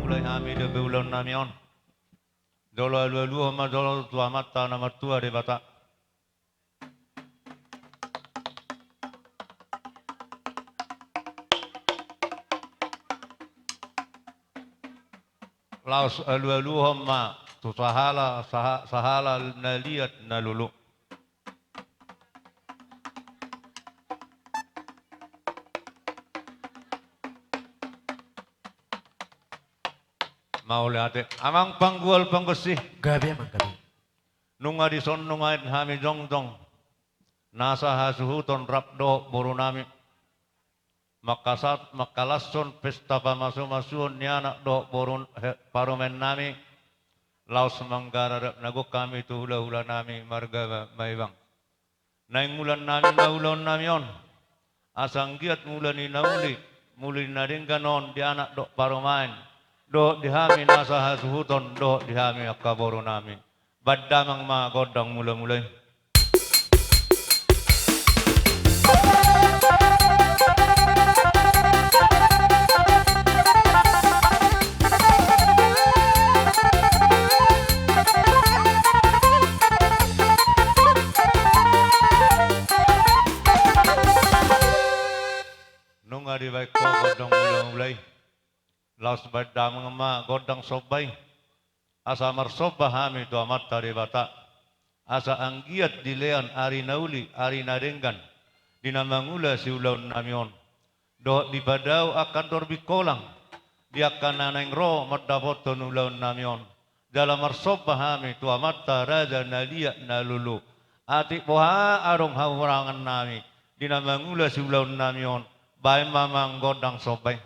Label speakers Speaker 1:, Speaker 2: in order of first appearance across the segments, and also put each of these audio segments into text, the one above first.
Speaker 1: ulai hami de beulon namion. Dolo alu ma dolo tua mata nama tua de bata. Laos alu ma tu sahala naliat nalulu. Mau lihat amang panggual panggusih
Speaker 2: Gabi amang gabi.
Speaker 1: nunga di son nunga hami jongdong nasa hasuhuton rapdo borunami makalason pesta pamasu-masuon ni anak do borun parumen nami laos manggara nago kami tu hula-hula nami marga maibang naing mulan nami naulon nami on asang giat mulani nauli muli naringganon di anak do parumain do dihami nasa hasuhuton do dihami akaboru nami baddamang ma godang mula-mulai nunga di baik ko godang mula-mulai laos baddamang ma godang sobay asa marsobah hami tu amat tari bata asa anggiat dilean ari nauli ari naringgan dinamangula si ulaun namion do di badau akan dorbi kolang dia akan naneng ro madapoton ulaun namion dalam marsobah hami tu amat raja nalia nalulu ati poha arong haurangan nami dinamangula si ulaun namion bae mamang godang sobay.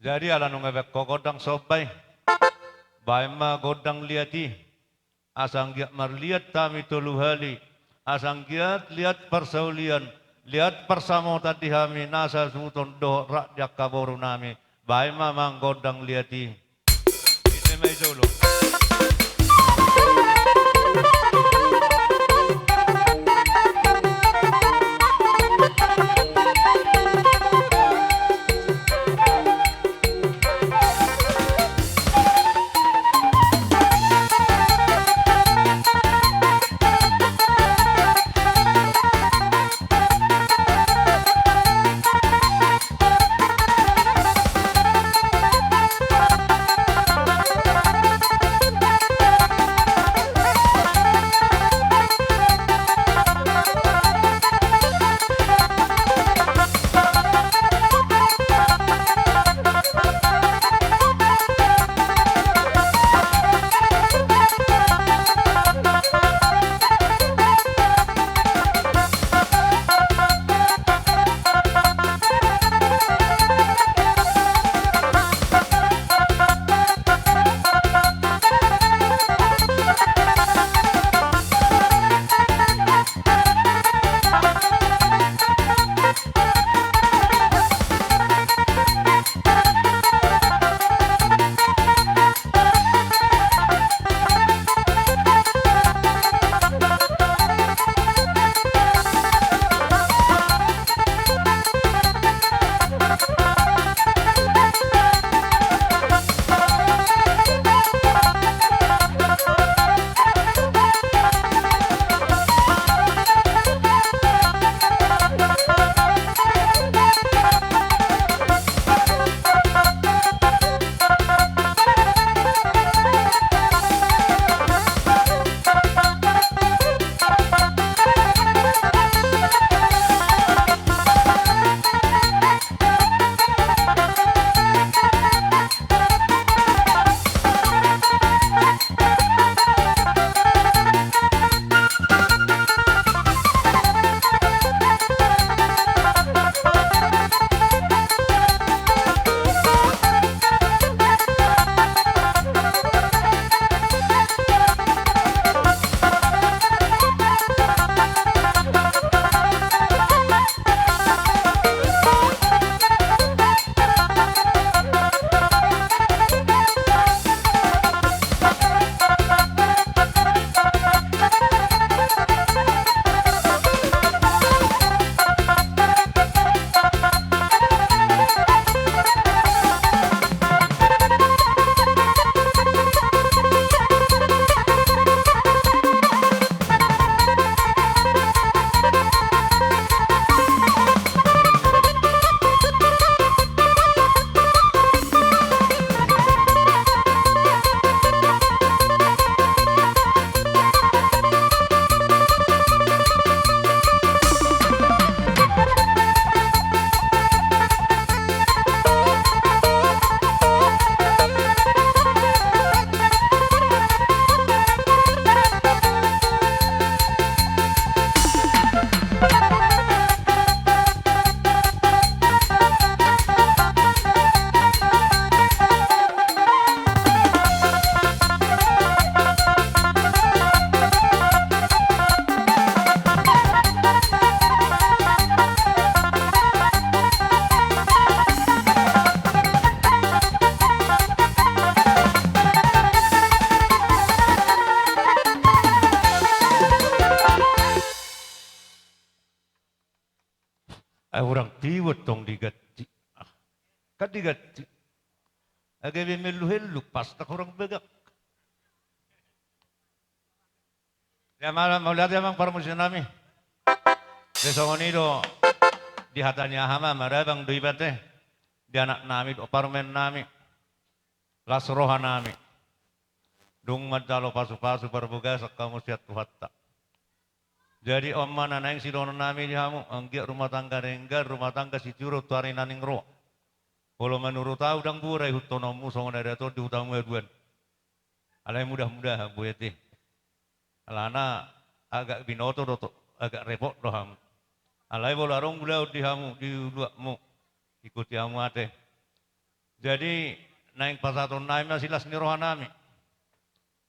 Speaker 1: Jadi ala nunggu ko godang sobay, bae ma godang liati, asang giat marliat tami tuluhali, asang giat lihat persaulian, lihat persamo tadi hami nasa suton do rak jak kaboru nami, bae ma mang godang liati. Isi mai dulu. Orang tiwat tong digati. Kan digati. Agak miluheluk pas tak orang begak. Ya malam mau lihat emang permusian nami. Besok ini do di hatanya hama marabang do ibate. Di anak nami do parmen nami. Lasroha nami. Dung madalo pasu-pasu berbuga sakamu siat kuhatta. Jadi omma nanang si dono nami dihamu anggiat rumah tangga renggar rumah tangga si curo tuari naning ro. Kalau menurut tahu dang burai hutonomu songon ada tu di utamu eduan. Alai mudah-mudah bu eti. Alana agak binoto doto agak repot doham. Alai bolarong bulau dihamu di duamu ikuti hamu ate. Jadi naing pasaton naim silas ni rohanami.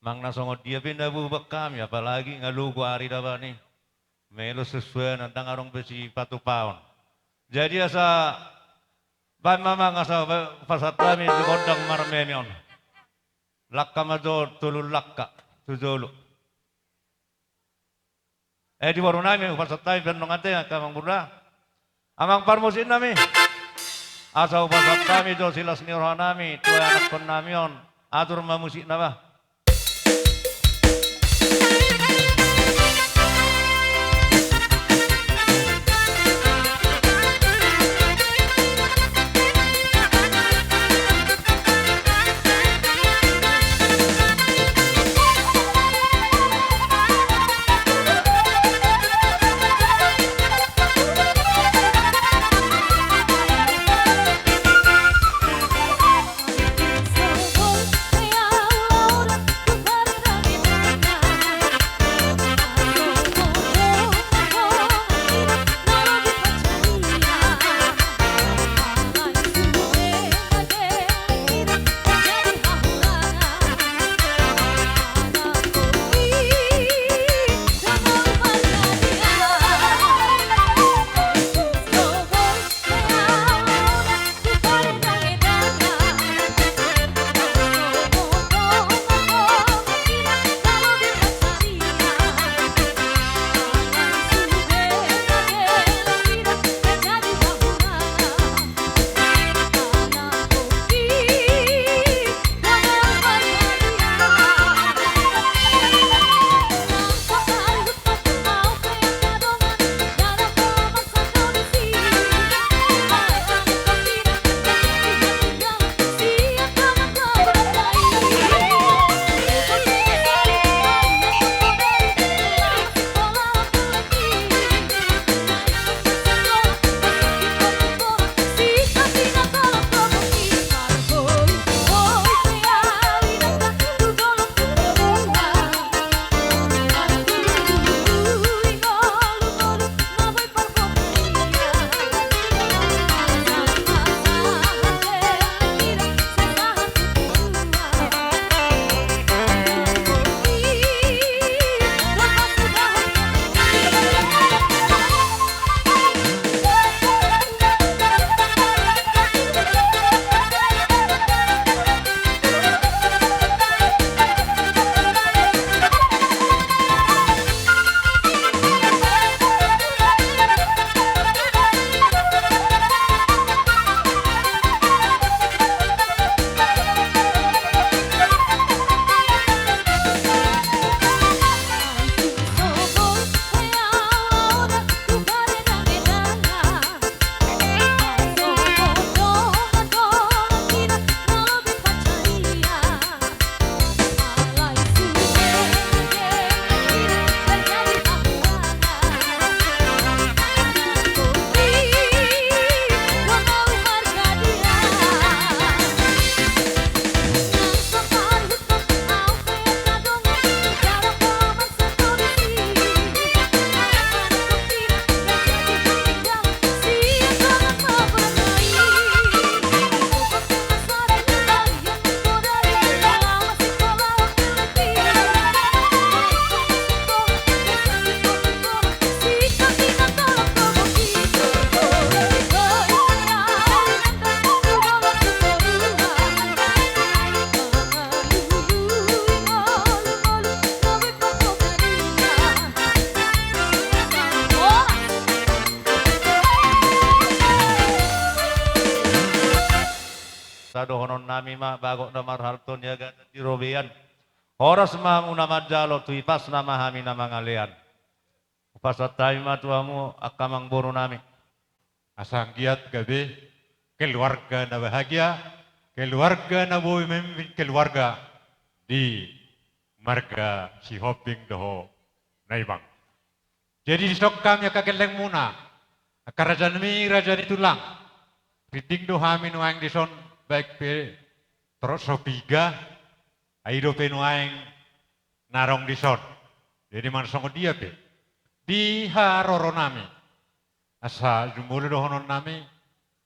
Speaker 1: Mang nasongot dia pindah bubak kami apalagi ngalugu hari dabani. Melo sesuai nantang arong besi patu paon. Jadi asa ban mama asa pasat kami di gondang marmemion. Lakka mador tulul lakka tujulu. Di warung nami pasat kami benong ante kamang burda. Amang parmusin nami. Asa pasat kami do silas ni rohanami tua anak kon namion atur mamusik naba.
Speaker 2: Sabon kaya
Speaker 1: sadohonon nami ma bago na marharton yaga di robian. Oras mamuna madjalo tuipas na mahami na mangalian. Pasat tayo matuamu akamang buru nami.
Speaker 2: Asang giat gabi, keluarga na bahagia, keluarga na buhay memimpin keluarga di marga si Hoping doho naibang. Jadi sok kami kageleng muna, kerajaan mi raja tulang, piting dohami nuang dison baik pe terus sopiga, aido pe nuang narong dison. Jadi man songo dia pe, di haroro nami, asa jumule dohonon nami,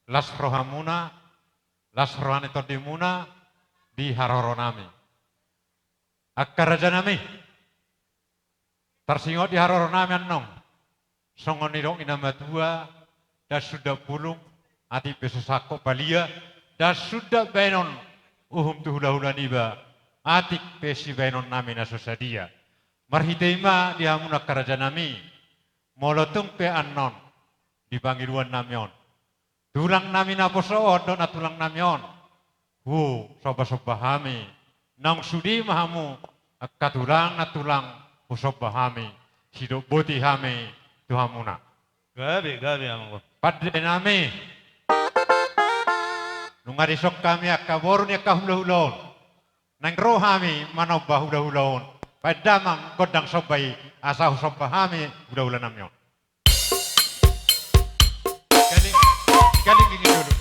Speaker 2: las rohamuna, las rohane todimuna, di haroro nami. Kerajaan nami, tersingot di haroro nami anong, songo nirong inamatua, dah sudah pulung, ati pesosako balia, dah sudah benon, tuhula-hula niba, atik pesi benon nami nasosadia. Marhitema di hamuna kerajaan nami, molotung pe anon, di panggiluan namion. Tulang nami naposoon, do na tulang namion. Soba-soba hami, nang sudi mahamu, katulang na tulang, soba hami, hidup boti hami, tuhamuna.
Speaker 1: Gabi amang ko.
Speaker 2: Padre nami, nung arisok kami akaboro ni akahula-hulaon, nang rohami manobah hula-hulaon, padamang godang sobay, asa soba hami, hula-hula namion. Galing gini dulu.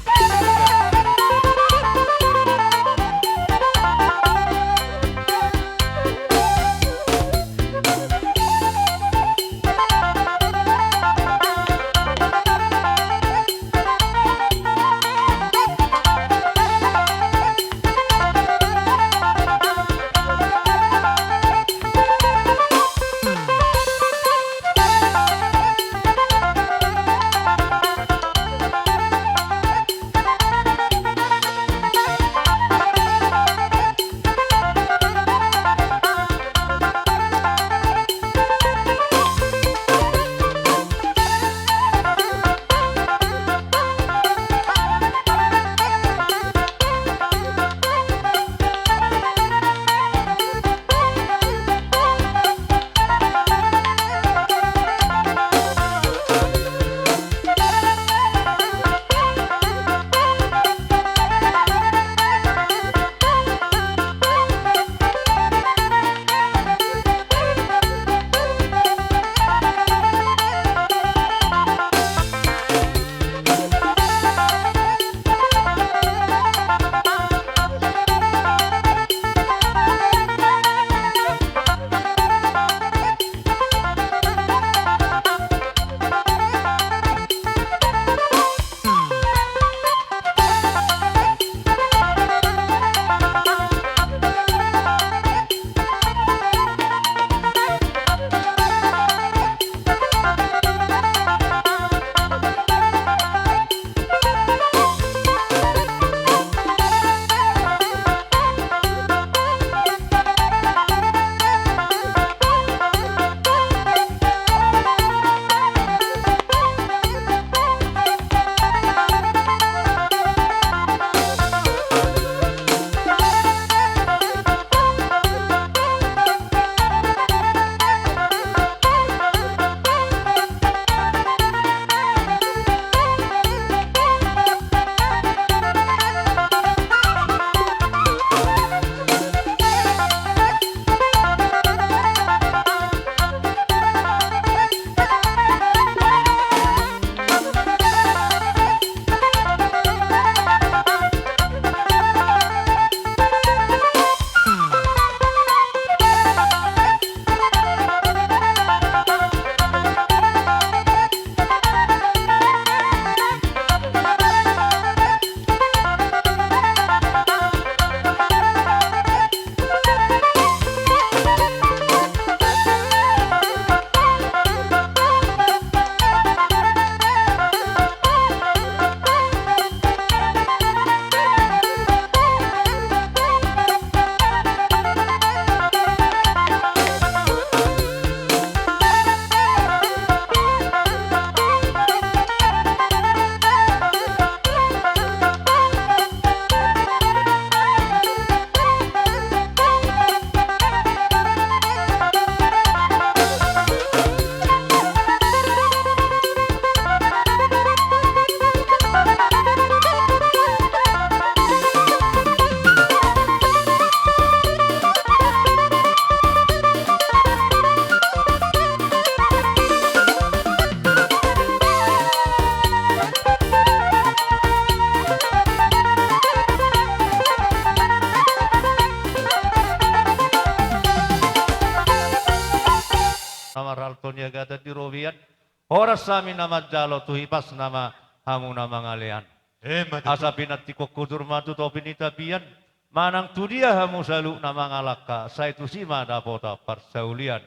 Speaker 1: nama raltonya gata di robian. Horas sami nama jalo tuhipas nama hamu nama ngalean. Asa pinati kudur matu topi nitapian. Manang tu dia hamu salu nama ngalaka. Saya tu si mana pota parsaulian.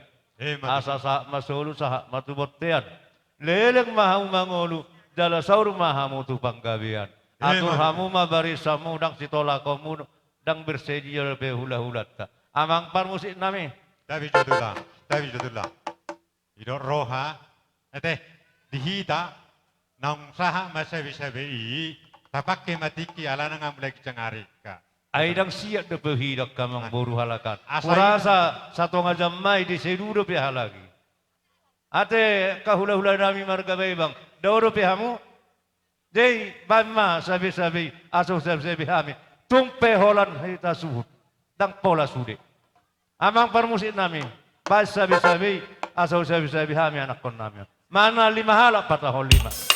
Speaker 1: Asa sa masulu sah matu botean. Leleng mahamu mangolu. Jala saur mahamu tu panggabian. Atur hamu mabarisamu dang sitola komu dang bersejil behula-hulata. Amang parmusik nami.
Speaker 2: Tapi jodullah. Ido roha, dihita, nang saha masabi-sabi, tapake matiki ala nang amlek cangarika.
Speaker 1: Aidang siap de pehidak kamang boru halakan. Kurasa satu ngajam mai di sedudo pihak lagi. Ate kahula-hula nami marga bang. Dauro pihamu. Dei bama sabi-sabi asuh sabi-sabi hami. Tumpe holan hita suhut. Dang pola sude. Amang parmusik nami. Pas sabi-sabi asuh sabi-sabi hami anak kon nami. Mana 5 halak patahol 5.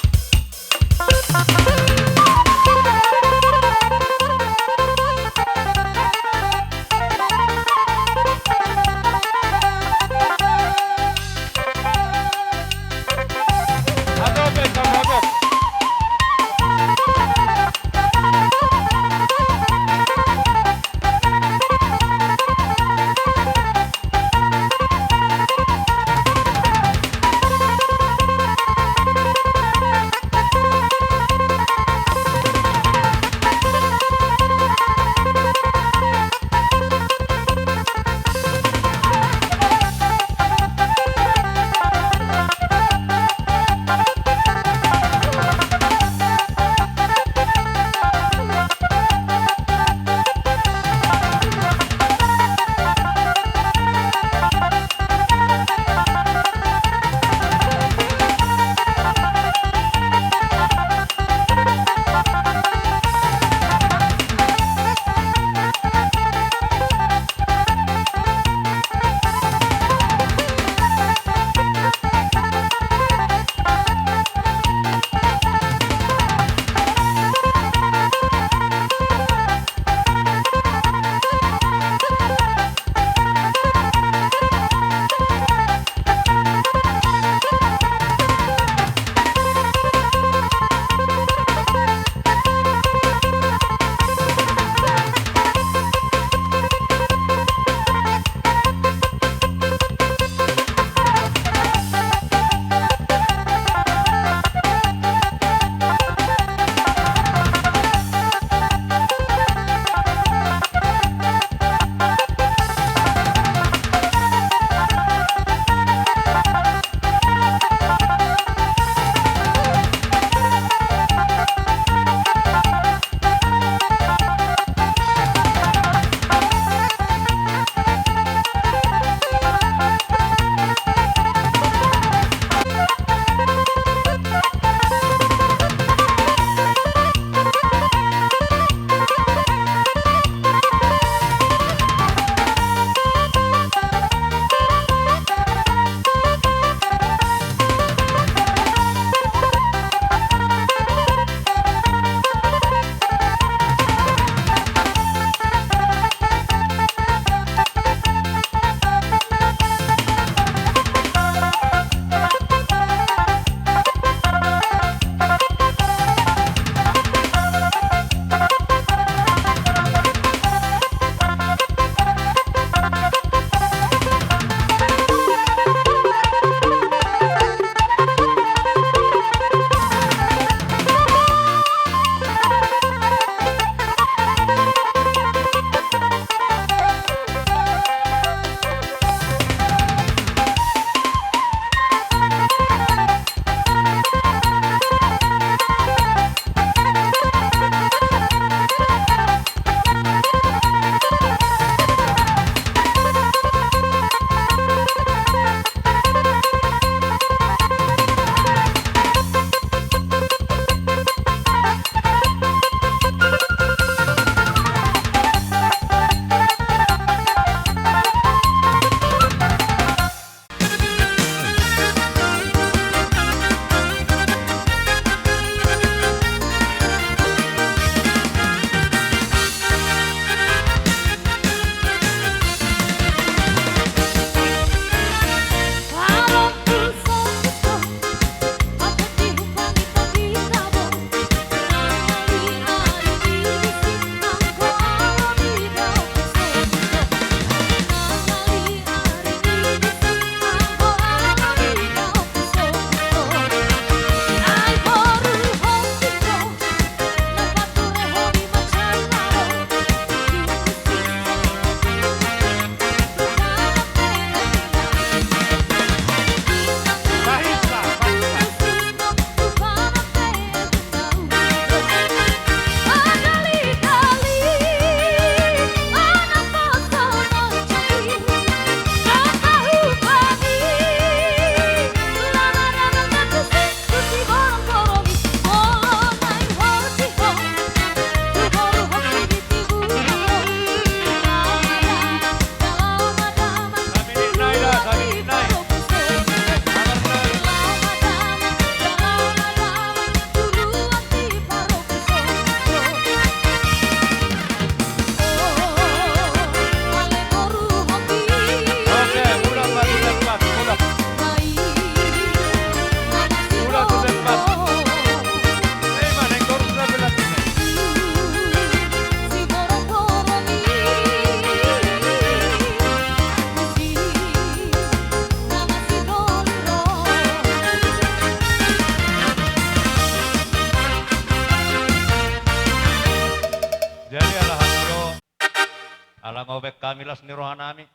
Speaker 1: pilas ni roha nami.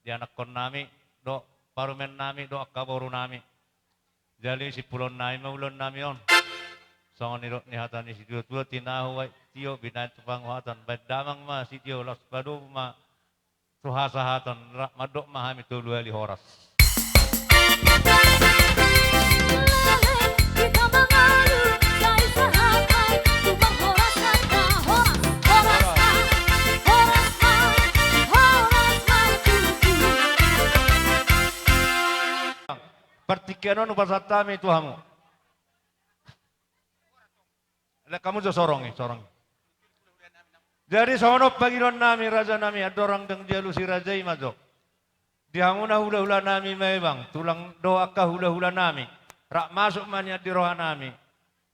Speaker 1: Di anak kon nami, do parumen nami, do akaboru nami. Jadi si pulon nami, maulon nami on. Songon ni ni hatan ni si tua tinahu wai tio binat tupang hatan. Baik damang ma si tio las padu ma suhasa hatan madok mahami tulu ali horas.
Speaker 3: Kita mengalu dari sahabat, tubang horas kata horas, horas
Speaker 1: Pertikianon upasatami tuhamu. Kamu jo sorong. Jadi sono pagiron nami raja nami adorang deng dia lusi raja imajo. Dihamuna hula-hula nami memang tulang doa kah hula-hula nami. Rak masuk mania di roha nami.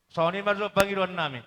Speaker 1: Soni masuk pagiron nami.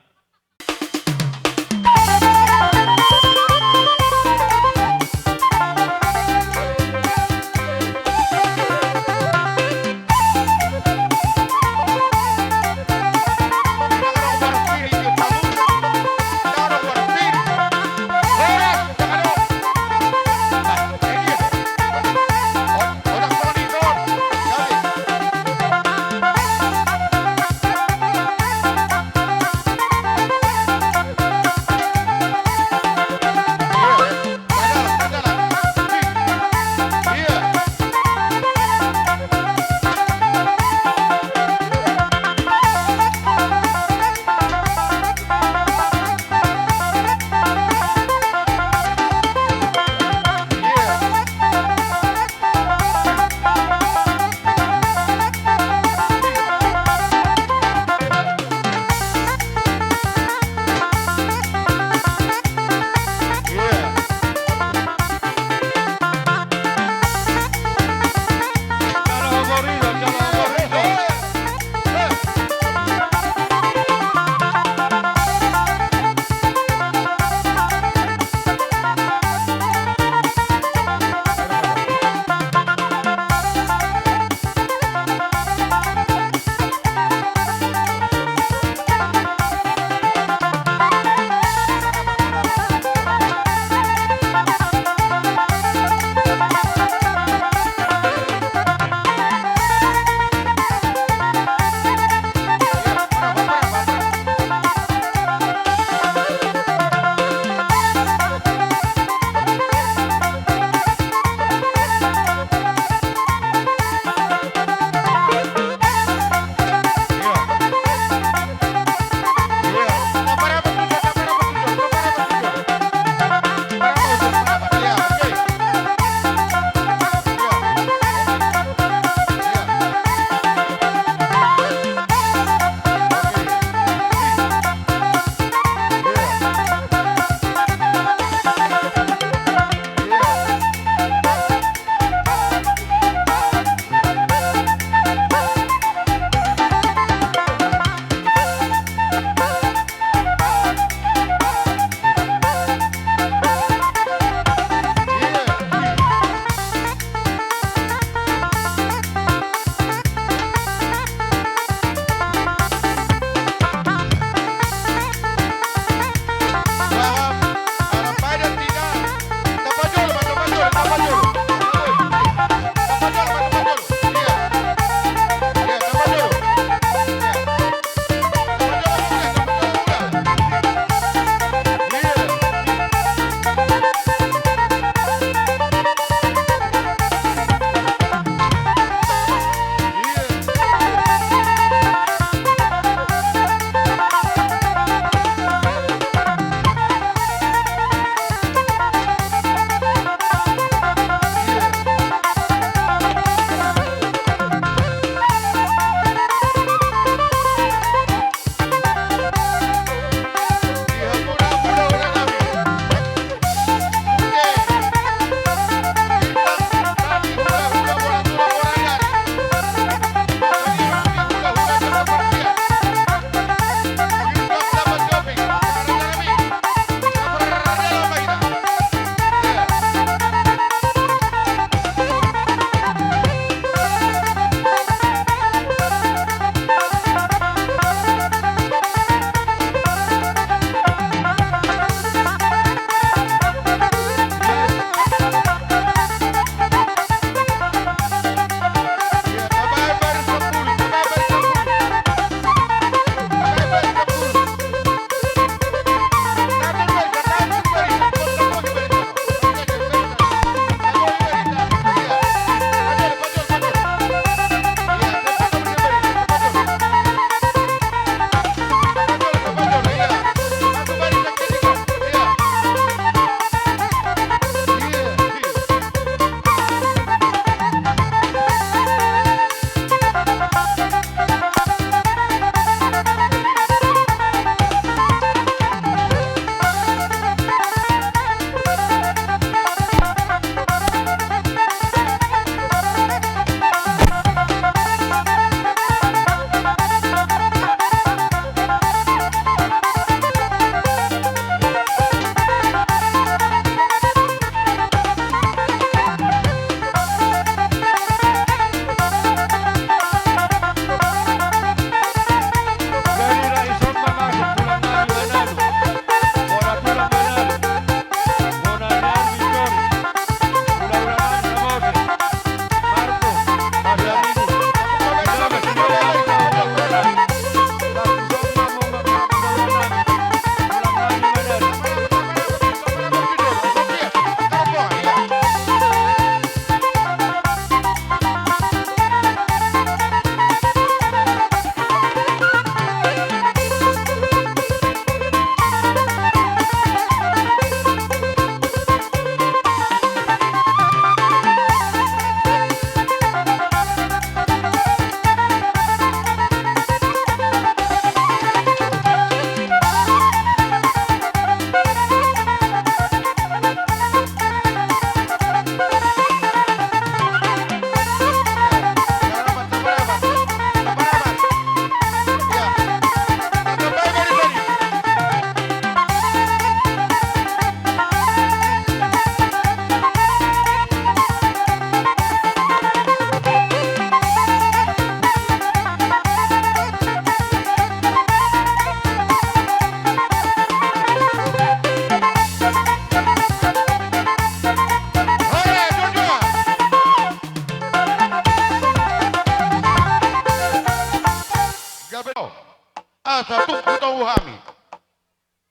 Speaker 4: asa tunggu tahu kami.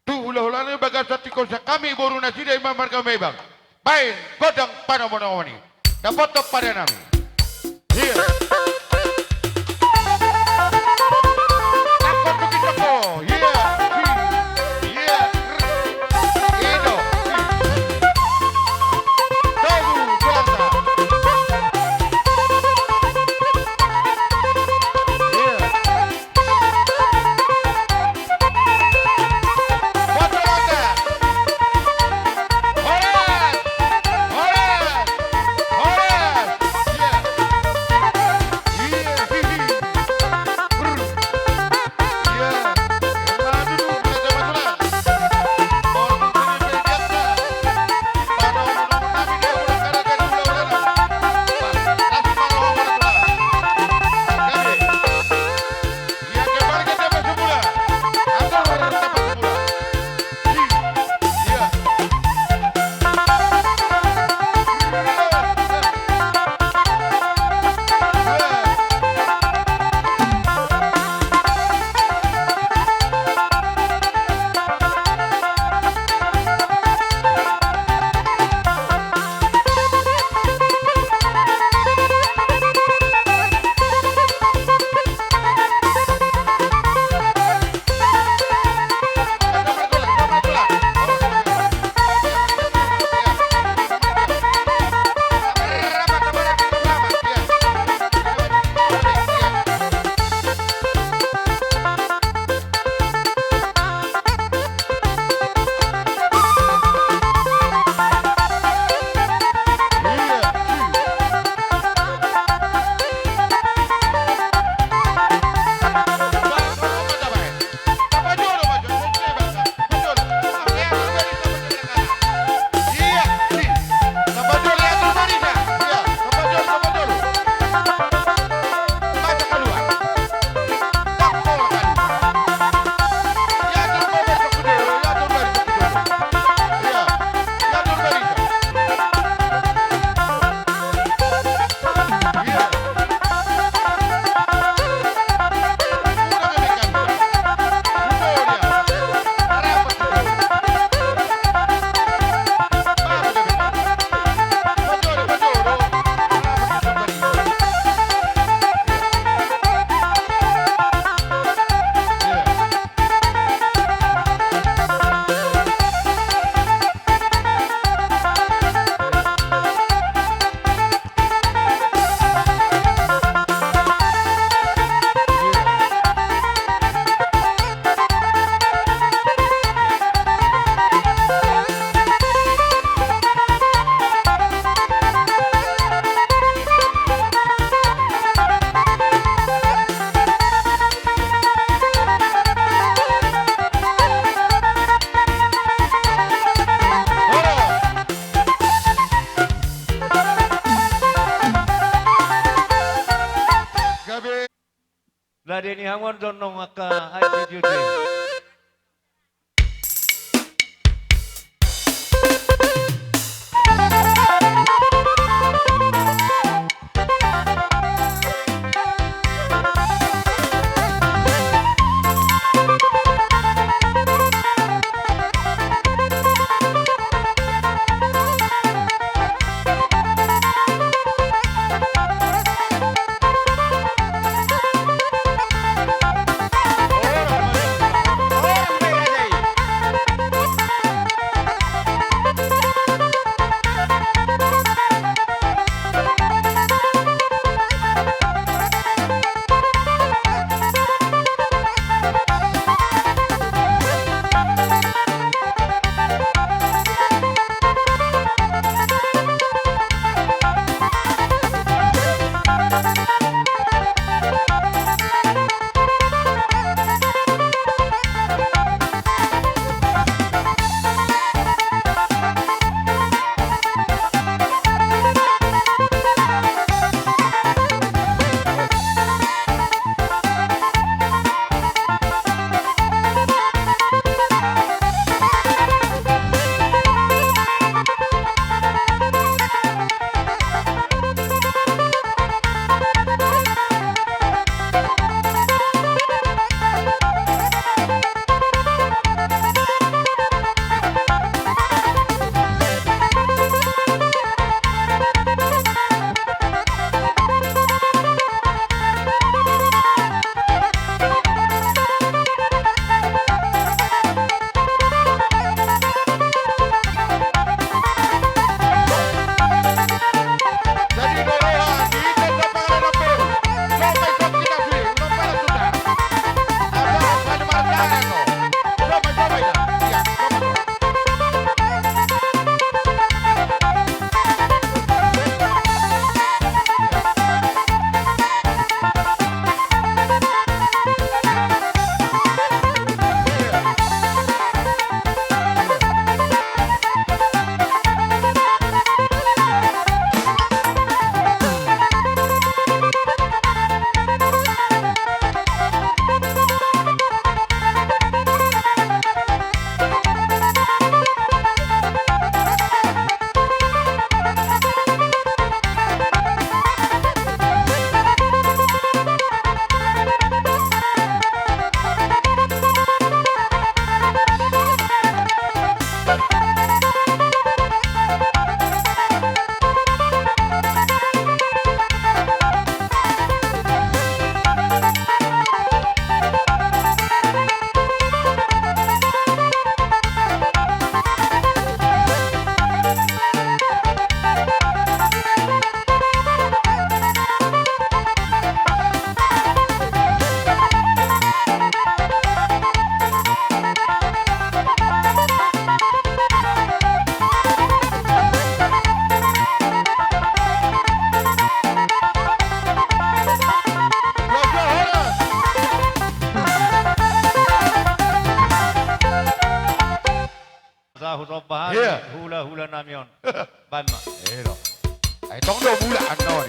Speaker 4: Tu ulah-ulahnya bagasa tiko sa kami boru na sida imam marga mebang. Bain godang pada monawani. Dapat pada nami. Here. Takot tu kita ko. Here. Here. Edo. Tahu kuasa. Here. Wata-wata. Horas. Horas. Horas. Here. Here. Brr. Here. Maju dulu, mulai maju lah. Mau begini biasa. Pada umur kami dia udah karakan ulah-ulah. Kasih malu orang tua. Kami. Dia kembali ke tempat semula. Atau tempat semula. Iya.
Speaker 1: Ladi ni hangon donong aka IPJD. Pama.
Speaker 4: Ero. Ay, itong do bulaan nun.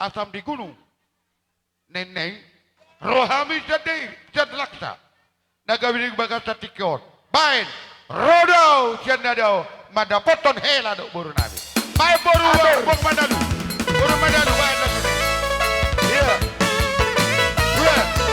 Speaker 4: Asam di gunung. Neneng, rohami jadi laksa. Nagawin bagas tikon. Bain, rodau cianadau, madapoton hela do buru nabi. Baik buru buru madalu, baik lagi. Iya. Iya.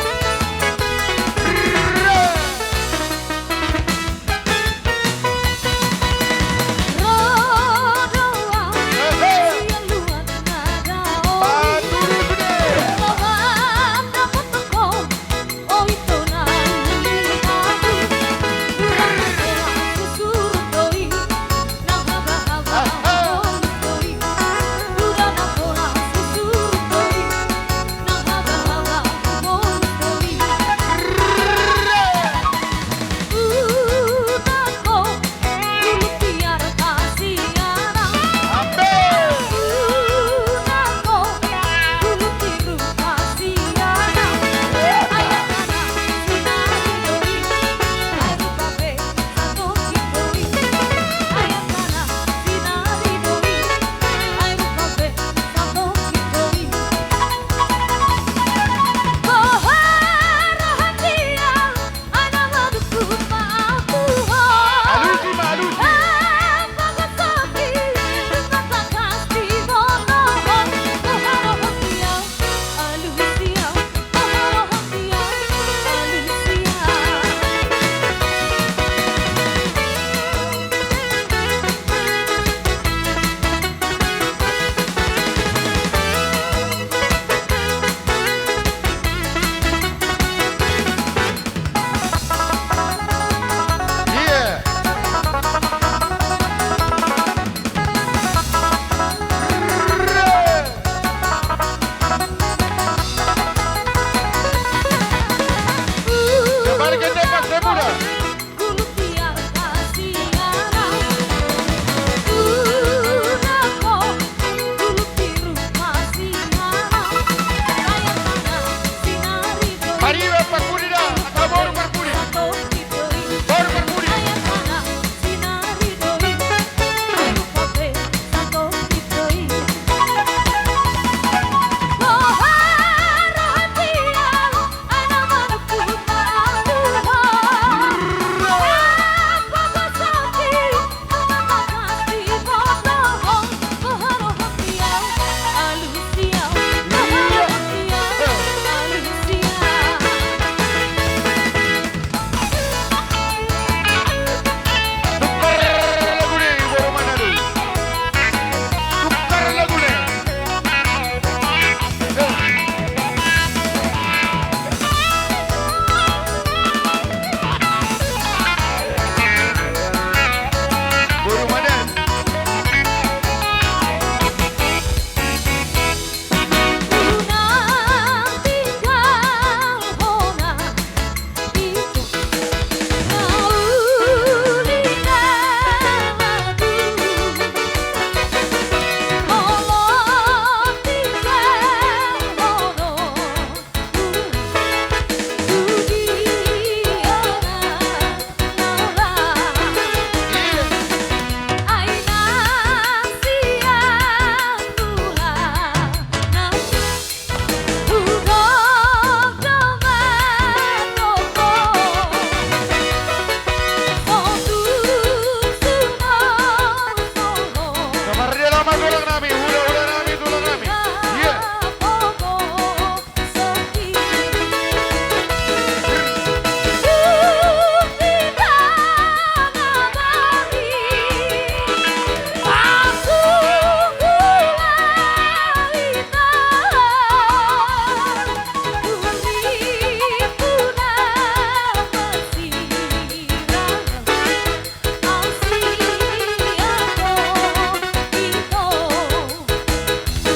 Speaker 4: Sama-sama tulang nami, hula-hula nami, tulang nami. Iya.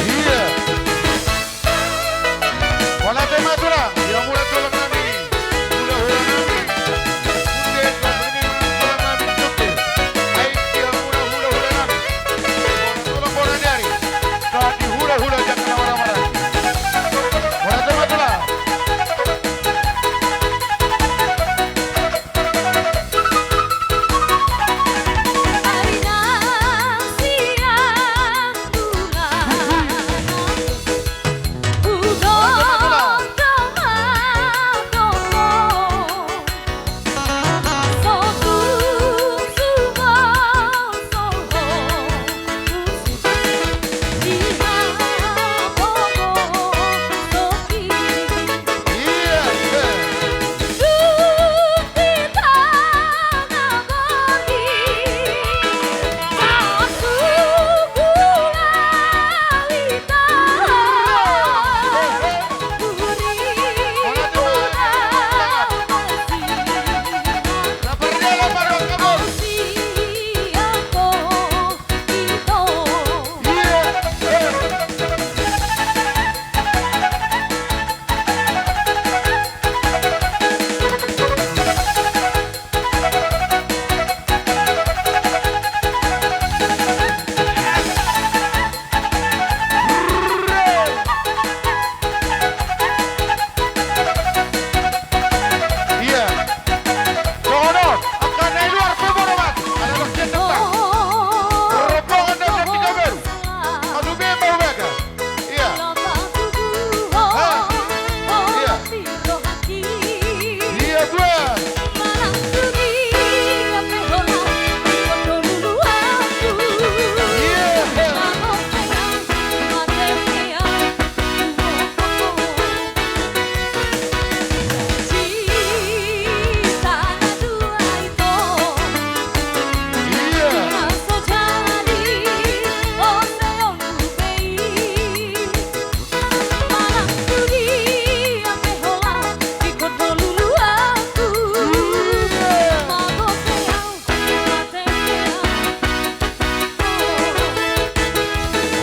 Speaker 4: Iya. Wala tema tulang, yang mula tulang nami. Hula-hula nami. Kunde kami tulang nami cukir. Aik yang mula hula-hula nami. Tulang bola dari. Tadi hula-hula jangan marah-marah. Wala tema tulang. Iya. Laparnya lapar dong kamu. Iya. Iya. Dono, akan dari luar kubur mas. Ada masjid tentang. Rombongan dan tiga baru. Aduh bebas mereka. Iya. Iya tuan. Iya. Iya.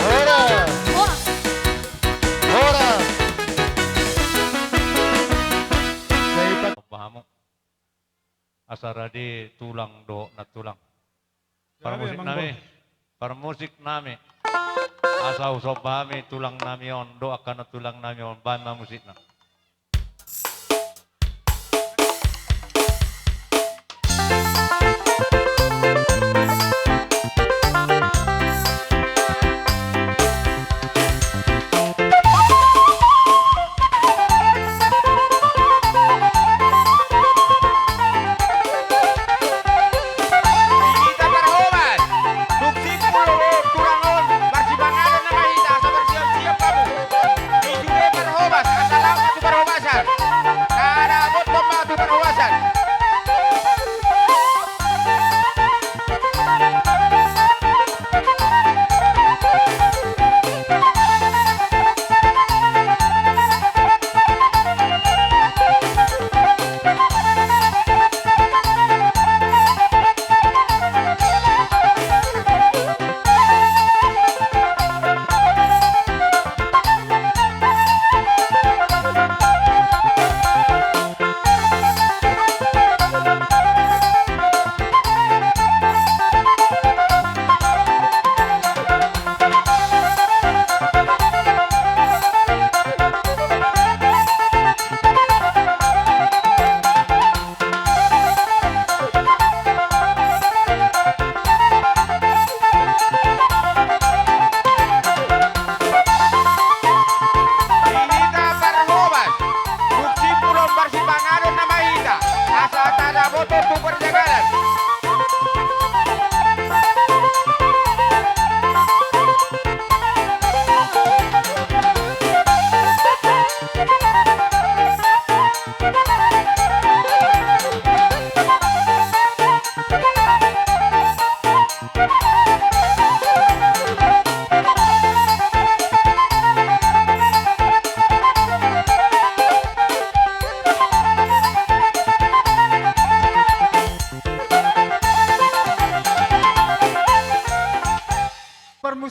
Speaker 4: Ora. Ora.
Speaker 1: Pahamo. Asara di tulang do na tulang. Para musik nami. Para musik nami. Asa usop kami tulang nami on do akan na tulang nami on bama musik na.
Speaker 5: Kita Barhobas, Tuksi Pulau Turangon, Barsibangalan na mahita sa bersiap-siap kamu. Ijure Barhobas, assalamu tu Barhobasan. Karabot pembantu Barhobasan.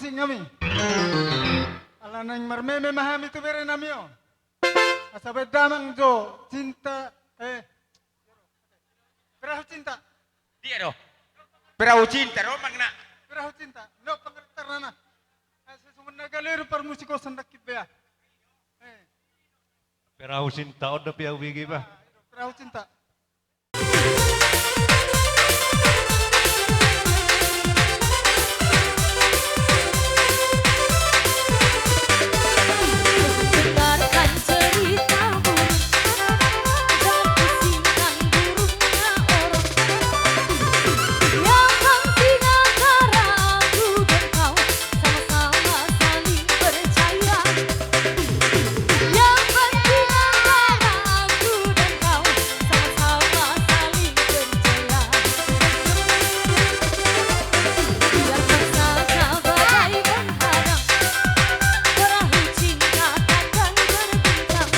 Speaker 6: musik kami. Ala nang marmeme mahami tu bere namio. Asa bedamang jo cinta perahu cinta.
Speaker 5: Dia do. Perahu cinta ro magna.
Speaker 6: Perahu cinta. No pengertar nana. Asa sumuna galero par musiko sandak kibya.
Speaker 1: Perahu cinta oda piau wigi ba.
Speaker 6: Perahu cinta.
Speaker 3: Dengarkan ceritamu dan pusingkan burungnya orang yang penting antara aku dan kau sama-sama saling percaya. Yang penting antara aku dan kau sama-sama saling percaya. Biarkan saja badai menghadang, perahu cinta takkan berbincang.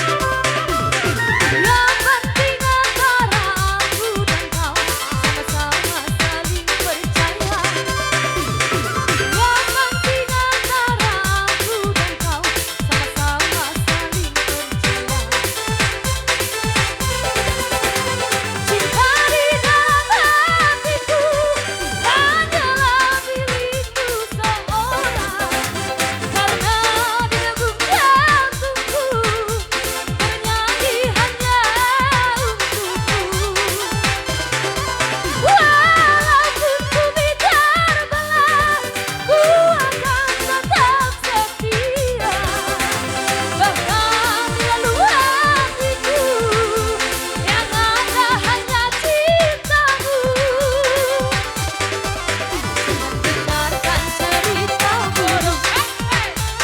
Speaker 3: Yang penting antara aku dan kau sama-sama saling percaya. Yang penting antara aku dan kau sama-sama saling percaya. Cinta di dalam hatiku hanyalah milikku seorang. Karena di lubuk jantungku bernyanyi hanya untukku. Walaupun bumi terbelah, ku akan tetap setia. Bahkan di lubuk hatiku yang ada hanya cintamu. Dengarkan cerita burung,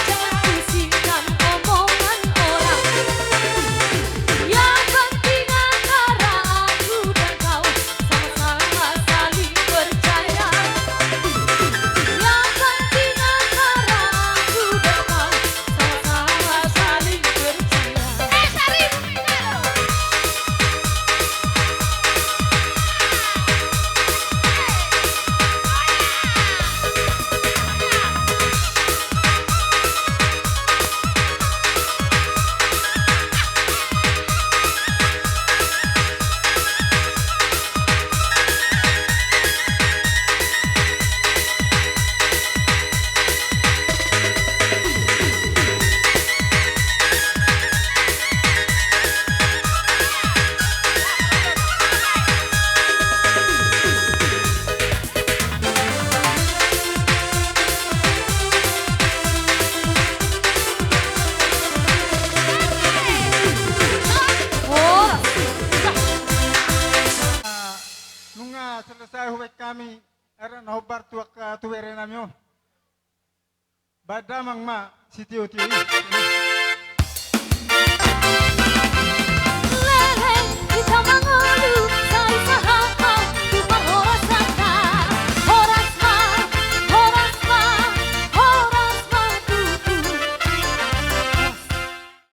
Speaker 3: jangan pusingkan omongan orang. Yang penting antara aku dan kau sama-sama saling percaya. Yang penting antara aku dan kau sama-sama saling percaya. Sarip! Oh,
Speaker 6: Nunga selesai huwek kami era nobar tuak tuwere namio. Badamang ma sitio tio.